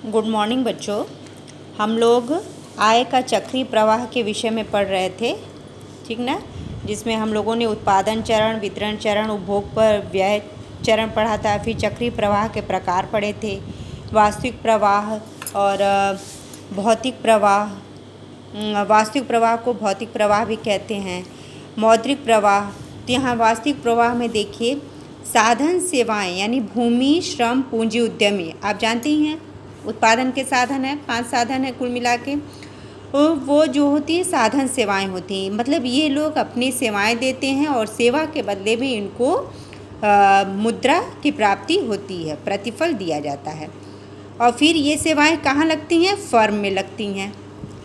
Good morning बच्चों। हम लोग आय का चक्रीय प्रवाह के विषय में पढ़ रहे थे, ठीक ना। जिसमें हम लोगों ने उत्पादन चरण, वितरण चरण, उपभोग पर व्यय चरण पढ़ा था। फिर चक्रीय प्रवाह के प्रकार पढ़े थे, वास्तविक प्रवाह और भौतिक प्रवाह। वास्तविक प्रवाह को भौतिक प्रवाह भी कहते हैं। मौद्रिक प्रवाह, तो यहाँ वास्तविक प्रवाह में देखिए, साधन सेवाएं यानी भूमि, श्रम, पूंजी, उद्यमी। आप जानते ही हैं उत्पादन के साधन है, 5 साधन है कुल मिला के। वो जो होती है साधन सेवाएं होती हैं, मतलब ये लोग अपनी सेवाएं देते हैं और सेवा के बदले में इनको मुद्रा की प्राप्ति होती है, प्रतिफल दिया जाता है। और फिर ये सेवाएं कहाँ लगती हैं? फर्म में लगती हैं।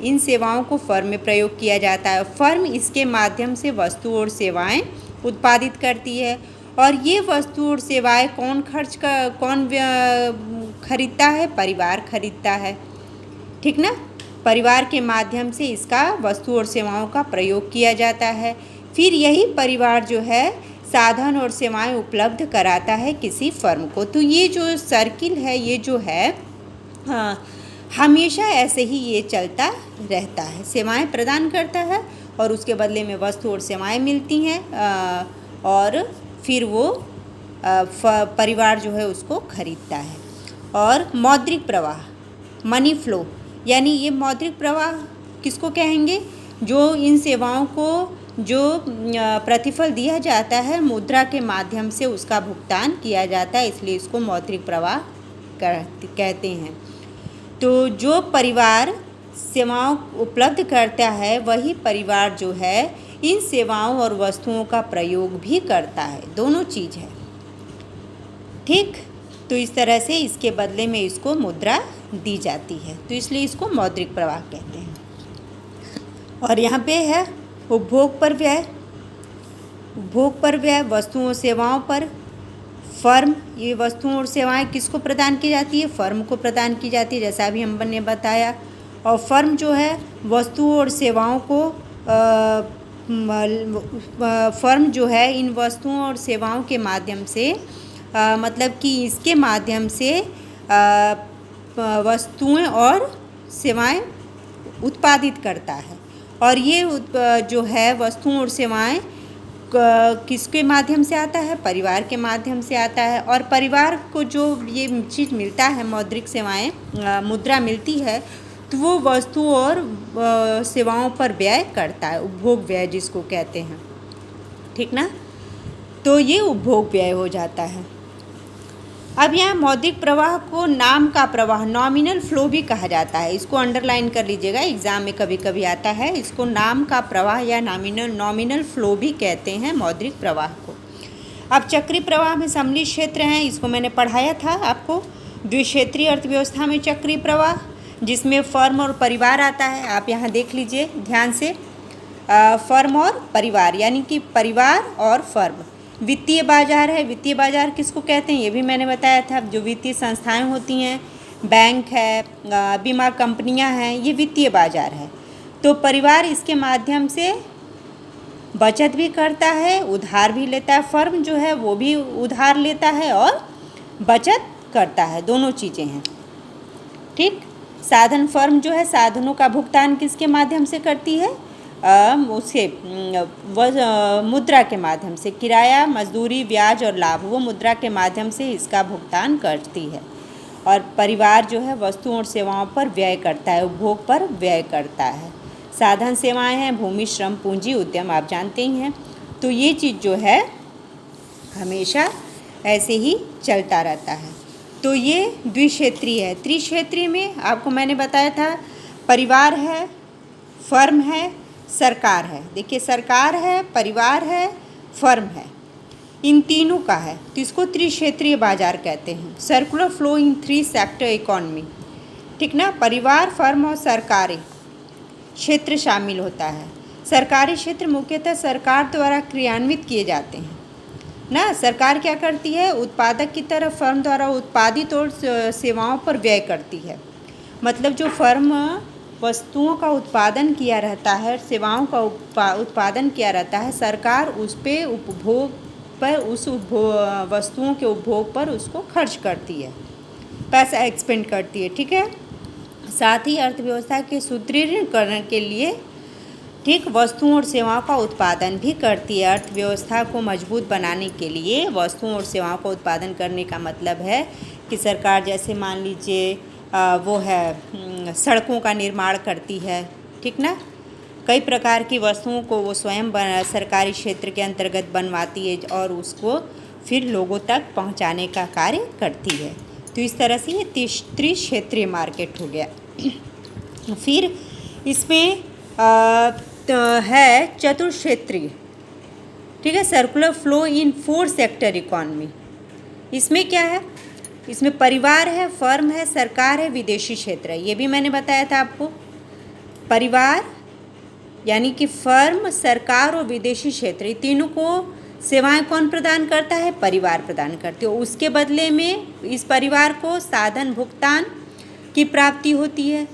इन सेवाओं को फर्म में प्रयोग किया जाता है। फर्म इसके माध्यम से वस्तु और सेवाएं उत्पादित करती है। और ये वस्तु और सेवाएं कौन खरीदता है? परिवार खरीदता है, ठीक ना। परिवार के माध्यम से इसका वस्तु और सेवाओं का प्रयोग किया जाता है। फिर यही परिवार जो है साधन और सेवाएं उपलब्ध कराता है किसी फर्म को। तो ये जो सर्किल है, ये जो है हमेशा ऐसे ही ये चलता रहता है। सेवाएं प्रदान करता है और उसके बदले में वस्तु और सेवाएं मिलती हैं, और फिर वो परिवार जो है उसको खरीदता है। और मौद्रिक प्रवाह, मनी फ्लो, यानी ये मौद्रिक प्रवाह किसको कहेंगे? जो इन सेवाओं को जो प्रतिफल दिया जाता है, मुद्रा के माध्यम से उसका भुगतान किया जाता है, इसलिए इसको मौद्रिक प्रवाह कहते हैं। तो जो परिवार सेवाओं उपलब्ध करता है, वही परिवार जो है इन सेवाओं और वस्तुओं का प्रयोग भी करता है। दोनों चीज़ है, ठीक। तो इस तरह से इसके बदले में इसको मुद्रा दी जाती है, तो इसलिए इसको मौद्रिक प्रवाह कहते हैं। और यहाँ पे है उपभोग पर व्यय। उपभोग पर व्यय वस्तुओं सेवाओं पर। फर्म, ये वस्तुओं और सेवाएं किसको प्रदान की जाती है? फर्म को प्रदान की जाती है, जैसा अभी हमने बताया। और फर्म जो है वस्तुओं और सेवाओं को फर्म जो है इन वस्तुओं और सेवाओं के माध्यम से मतलब कि इसके माध्यम से वस्तुएं और सेवाएं उत्पादित करता है। और ये जो है वस्तुओं और सेवाएं किसके माध्यम से आता है? परिवार के माध्यम से आता है। और परिवार को जो ये चीज़ मिलता है, मौद्रिक सेवाएं, मुद्रा मिलती है, तो वो वस्तु और सेवाओं पर व्यय करता है, उपभोग व्यय जिसको कहते हैं, ठीक ना। तो ये उपभोग व्यय हो जाता है। अब यहाँ मौद्रिक प्रवाह को नाम का प्रवाह, नॉमिनल फ्लो भी कहा जाता है। इसको अंडरलाइन कर लीजिएगा, एग्जाम में कभी कभी आता है। इसको नाम का प्रवाह या नॉमिनल फ्लो भी कहते हैं मौद्रिक प्रवाह को। अब चक्रीय प्रवाह में सम्मिलित क्षेत्र हैं, इसको मैंने पढ़ाया था आपको। द्विक्षेत्रीय अर्थव्यवस्था में चक्रीय प्रवाह, जिसमें फर्म और परिवार आता है। आप यहाँ देख लीजिए ध्यान से, फर्म और परिवार, यानी कि परिवार और फर्म। वित्तीय बाजार है। वित्तीय बाजार किसको कहते हैं? ये भी मैंने बताया था। जो वित्तीय संस्थाएं होती हैं, बैंक है, बीमा कंपनियां हैं, ये वित्तीय बाजार है। तो परिवार इसके माध्यम से बचत भी करता है, उधार भी लेता है। फर्म जो है वो भी उधार लेता है और बचत करता है, दोनों चीज़ें हैं, ठीक। साधन, फर्म जो है साधनों का भुगतान किसके माध्यम से करती है? उसके मुद्रा के माध्यम से। किराया, मजदूरी, ब्याज और लाभ, वो मुद्रा के माध्यम से इसका भुगतान करती है। और परिवार जो है वस्तुओं और सेवाओं पर व्यय करता है, उपभोग पर व्यय करता है। साधन सेवाएं हैं भूमि, श्रम, पूंजी, उद्यम, आप जानते ही हैं। तो ये चीज़ जो है हमेशा ऐसे ही चलता रहता है। तो ये द्विक्षेत्रीय है। त्रिक्षेत्रीय में आपको मैंने बताया था, परिवार है, फर्म है, सरकार है। देखिए, सरकार है, परिवार है, फर्म है, इन तीनों का है, तो इसको त्रिक्षेत्रीय बाजार कहते हैं। Circular flow in 3 sector economy, ठीक ना। परिवार, फर्म और सरकारी क्षेत्र शामिल होता है। सरकारी क्षेत्र मुख्यतः सरकार द्वारा क्रियान्वित किए जाते हैं ना। सरकार क्या करती है? उत्पादक की तरह फर्म द्वारा उत्पादित और सेवाओं पर व्यय करती है। मतलब जो फर्म वस्तुओं का उत्पादन किया रहता है, सेवाओं का उत्पादन किया रहता है, सरकार उस पे उपभोग पर, उस वस्तुओं के उपभोग पर उसको खर्च करती है। पैसा एक्सपेंड करती है, ठीक है। साथ ही अर्थव्यवस्था के सुदृढ़ीकरण के लिए ठीक वस्तुओं और सेवाओं का उत्पादन भी करती है। अर्थव्यवस्था को मजबूत बनाने के लिए वस्तुओं और सेवाओं का उत्पादन करने का मतलब है कि सरकार जैसे मान लीजिए वो है सड़कों का निर्माण करती है, ठीक ना। कई प्रकार की वस्तुओं को वो स्वयं सरकारी क्षेत्र के अंतर्गत बनवाती है और उसको फिर लोगों तक पहुंचाने का कार्य करती है। तो इस तरह से ये त्रिक्षेत्रीय मार्केट हो गया। फिर इसमें है चतुर्क्षेत्रीय, ठीक है, circular flow in 4 sector economy. इसमें क्या है, इसमें परिवार है, फर्म है, सरकार है, विदेशी क्षेत्र है। ये भी मैंने बताया था आपको। परिवार यानी कि फर्म, सरकार और विदेशी क्षेत्र, ये तीनों को सेवाएं कौन प्रदान करता है, परिवार प्रदान करती है। उसके बदले में इस परिवार को साधन भुगतान की प्राप्ति होती है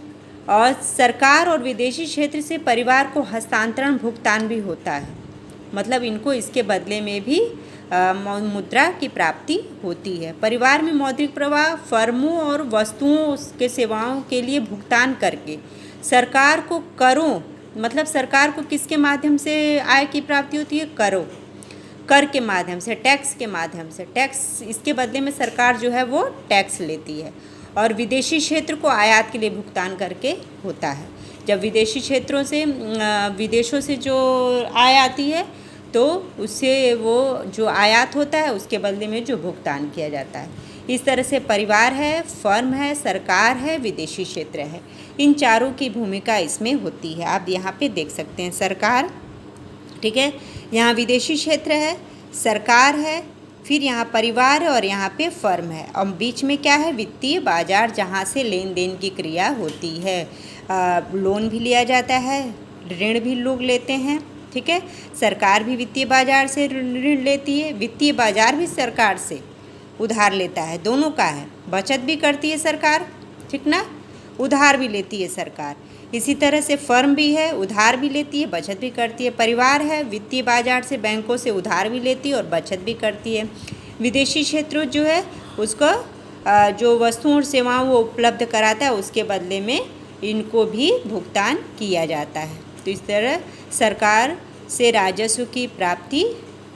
और सरकार और विदेशी क्षेत्र से परिवार को हस्तांतरण भुगतान भी होता है। मतलब इनको इसके बदले में भी मुद्रा की प्राप्ति होती है। परिवार में मौद्रिक प्रवाह फर्मों और वस्तुओं के सेवाओं के लिए भुगतान करके सरकार को करों, मतलब सरकार को किसके माध्यम से आय की प्राप्ति होती है, कर के माध्यम से, टैक्स के माध्यम से। टैक्स इसके बदले में सरकार जो है वो टैक्स लेती है और विदेशी क्षेत्र को आयात के लिए भुगतान करके होता है। जब विदेशी क्षेत्रों से विदेशों से जो आय आती है तो उससे वो जो आयात होता है उसके बदले में जो भुगतान किया जाता है। इस तरह से परिवार है, फर्म है, सरकार है, विदेशी क्षेत्र है, इन चारों की भूमिका इसमें होती है। आप यहाँ पे देख सकते हैं सरकार, ठीक है, यहाँ विदेशी क्षेत्र है, सरकार है, फिर यहाँ परिवार है और यहाँ पे फर्म है और बीच में क्या है, वित्तीय बाजार, जहाँ से लेन देन की क्रिया होती है। लोन भी लिया जाता है, ऋण भी लोग लेते हैं, ठीक है। सरकार भी वित्तीय बाजार से ऋण लेती है, वित्तीय बाजार भी सरकार से उधार लेता है, दोनों का है। बचत भी करती है सरकार, ठीक ना, उधार भी लेती है सरकार। इसी तरह से फर्म भी है, उधार भी लेती है, बचत भी करती है। परिवार है, वित्तीय बाजार से, बैंकों से उधार भी लेती है और बचत भी करती है। विदेशी क्षेत्र जो है उसको जो वस्तुओं और सेवाओं वो उपलब्ध कराता है उसके बदले में इनको भी भुगतान किया जाता है। तो इस तरह सरकार से राजस्व की प्राप्ति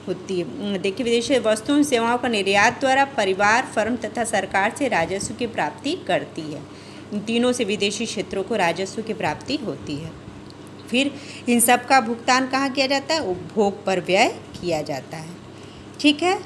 होती है। देखिए, विदेशी वस्तुओं और सेवाओं का निर्यात द्वारा परिवार, फर्म तथा सरकार से राजस्व की प्राप्ति करती है। इन तीनों से विदेशी क्षेत्रों को राजस्व की प्राप्ति होती है। फिर इन सब का भुगतान कहाँ किया जाता है, उपभोग पर व्यय किया जाता है, ठीक है।